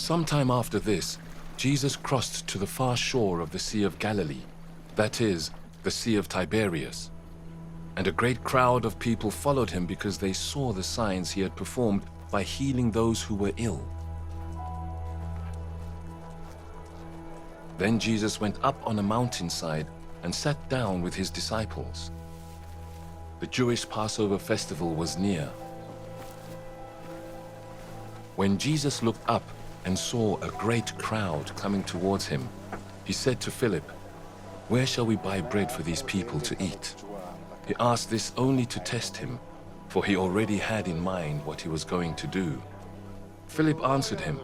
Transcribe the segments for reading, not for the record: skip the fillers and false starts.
Sometime after this, Jesus crossed to the far shore of the Sea of Galilee, that is, the Sea of Tiberias. And a great crowd of people followed him because they saw the signs he had performed by healing those who were ill. Then Jesus went up on a mountainside and sat down with his disciples. The Jewish Passover festival was near. When Jesus looked up and saw a great crowd coming towards him, he said to Philip, "Where shall we buy bread for these people to eat?" He asked this only to test him, for he already had in mind what he was going to do. Philip answered him,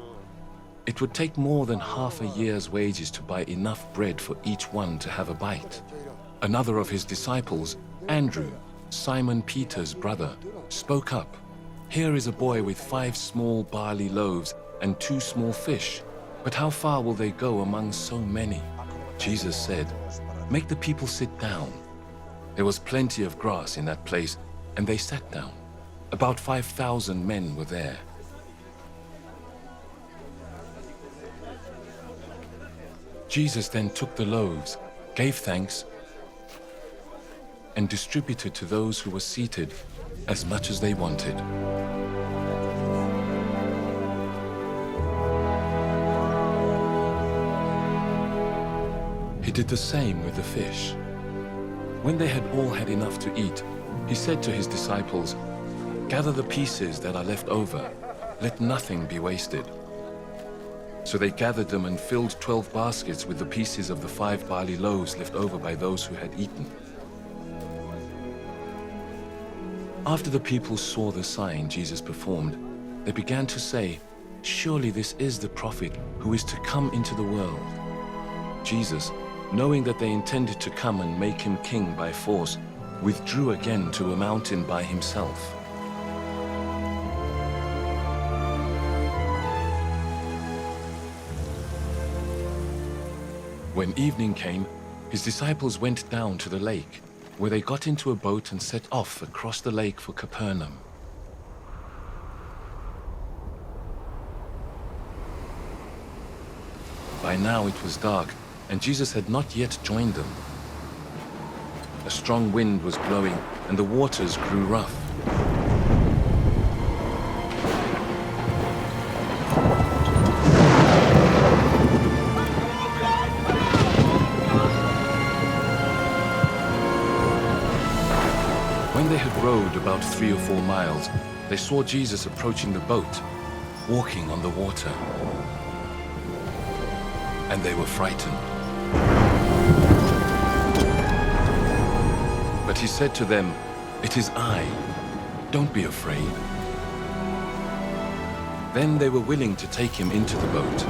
"It would take more than half a year's wages to buy enough bread for each one to have a bite." Another of his disciples, Andrew, Simon Peter's brother, spoke up, "Here is a boy with 5 small barley loaves and 2 small fish, but how far will they go among so many?" Jesus said, "Make the people sit down." There was plenty of grass in that place, and they sat down. About 5,000 men were there. Jesus then took the loaves, gave thanks, and distributed to those who were seated as much as they wanted. He did the same with the fish. When they had all had enough to eat, he said to his disciples, "Gather the pieces that are left over. Let nothing be wasted." So they gathered them and filled 12 baskets with the pieces of the 5 barley loaves left over by those who had eaten. After the people saw the sign Jesus performed, they began to say, "Surely this is the prophet who is to come into the world." Jesus, knowing that they intended to come and make him king by force, withdrew again to a mountain by himself. When evening came, his disciples went down to the lake, where they got into a boat and set off across the lake for Capernaum. By now it was dark, and Jesus had not yet joined them. A strong wind was blowing, and the waters grew rough. When they had rowed about 3 or 4 miles, they saw Jesus approaching the boat, walking on the water. And they were frightened. But he said to them, "It is I. Don't be afraid." Then they were willing to take him into the boat.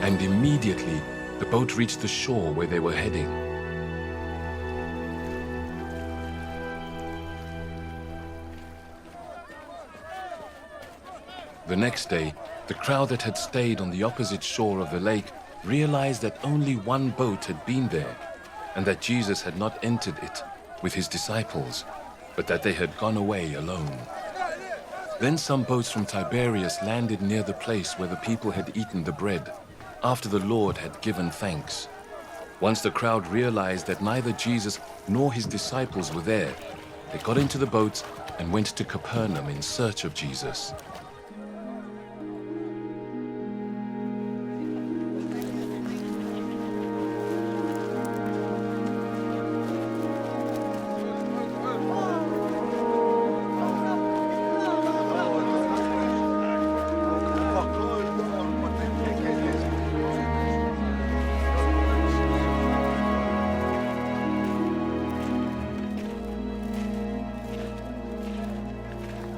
And immediately the boat reached the shore where they were heading. The next day, the crowd that had stayed on the opposite shore of the lake realized that only one boat had been there, and that Jesus had not entered it with his disciples, but that they had gone away alone. Then some boats from Tiberias landed near the place where the people had eaten the bread, after the Lord had given thanks. Once the crowd realized that neither Jesus nor his disciples were there, they got into the boats and went to Capernaum in search of Jesus.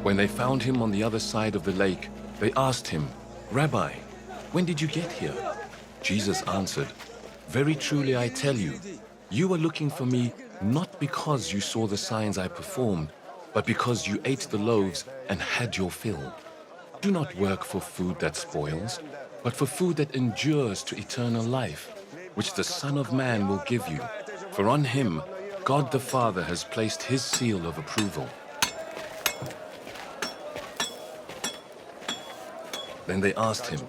When they found him on the other side of the lake, they asked him, "Rabbi, when did you get here?" Jesus answered, "Very truly I tell you, you are looking for me not because you saw the signs I performed, but because you ate the loaves and had your fill. Do not work for food that spoils, but for food that endures to eternal life, which the Son of Man will give you, for on him God the Father has placed his seal of approval. Then they asked him,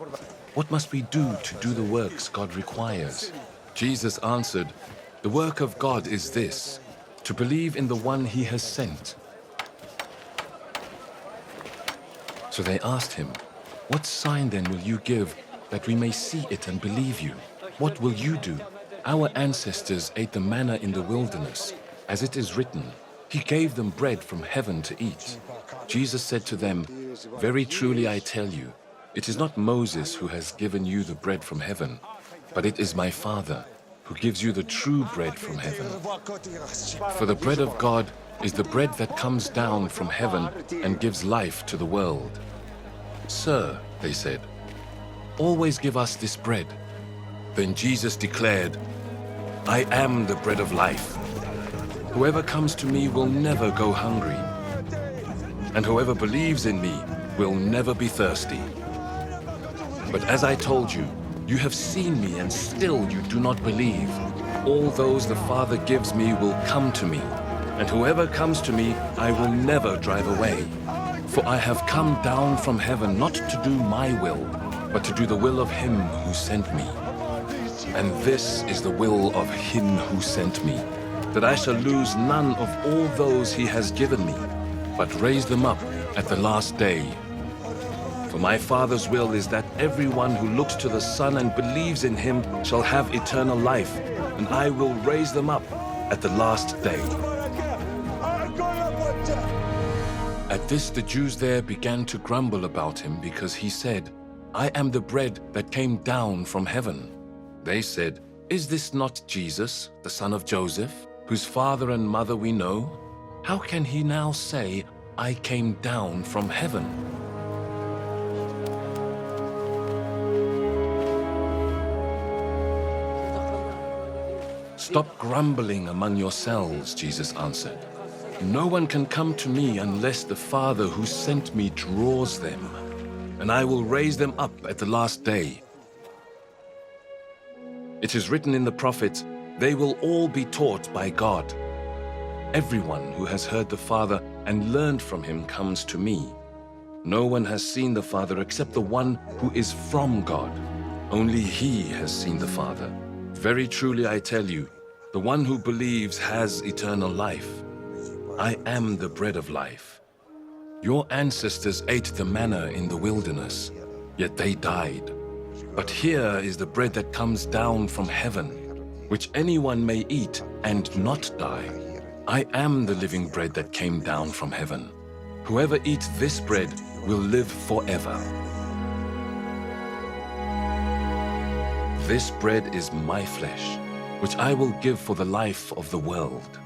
"What must we do to do the works God requires?" Jesus answered, "The work of God is this, to believe in the one he has sent." So they asked him, "What sign then will you give that we may see it and believe you? What will you do? Our ancestors ate the manna in the wilderness, as it is written, he gave them bread from heaven to eat." Jesus said to them, "Very truly I tell you, it is not Moses who has given you the bread from heaven, but it is my Father who gives you the true bread from heaven. For the bread of God is the bread that comes down from heaven and gives life to the world." "Sir," they said, "always give us this bread." Then Jesus declared, "I am the bread of life. Whoever comes to me will never go hungry, and whoever believes in me will never be thirsty. But as I told you, you have seen me and still you do not believe. All those the Father gives me will come to me, and whoever comes to me I will never drive away. For I have come down from heaven not to do my will, but to do the will of him who sent me. And this is the will of him who sent me, that I shall lose none of all those he has given me, but raise them up at the last day. For my Father's will is that everyone who looks to the Son and believes in him shall have eternal life, and I will raise them up at the last day." At this the Jews there began to grumble about him because he said, "I am the bread that came down from heaven." They said, "Is this not Jesus, the son of Joseph, whose father and mother we know? How can he now say, 'I came down from heaven'?" "Stop grumbling among yourselves," Jesus answered. "No one can come to me unless the Father who sent me draws them, and I will raise them up at the last day. It is written in the prophets, 'They will all be taught by God.' Everyone who has heard the Father and learned from him comes to me. No one has seen the Father except the one who is from God. Only he has seen the Father. Very truly I tell you, the one who believes has eternal life. I am the bread of life. Your ancestors ate the manna in the wilderness, yet they died. But here is the bread that comes down from heaven, which anyone may eat and not die. I am the living bread that came down from heaven. Whoever eats this bread will live forever. This bread is my flesh, which I will give for the life of the world."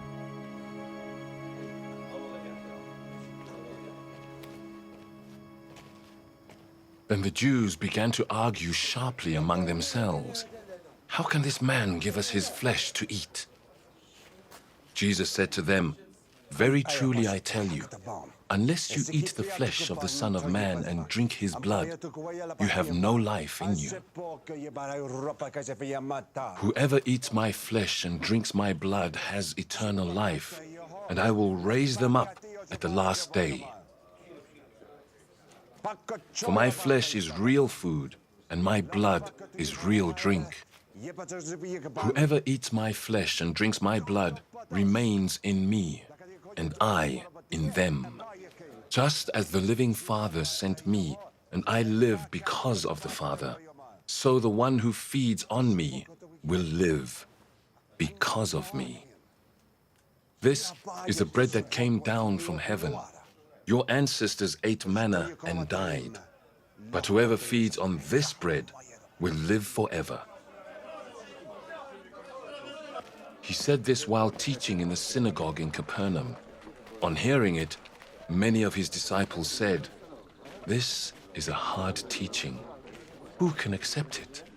Then the Jews began to argue sharply among themselves. "How can this man give us his flesh to eat?" Jesus said to them, "Very truly I tell you, unless you eat the flesh of the Son of Man and drink his blood, you have no life in you. Whoever eats my flesh and drinks my blood has eternal life, and I will raise them up at the last day. For my flesh is real food, and my blood is real drink. Whoever eats my flesh and drinks my blood remains in me, and I in them. Just as the living Father sent me, and I live because of the Father, so the one who feeds on me will live because of me. This is the bread that came down from heaven. Your ancestors ate manna and died, but whoever feeds on this bread will live forever." He said this while teaching in the synagogue in Capernaum. On hearing it, many of his disciples said, "This is a hard teaching. Who can accept it?"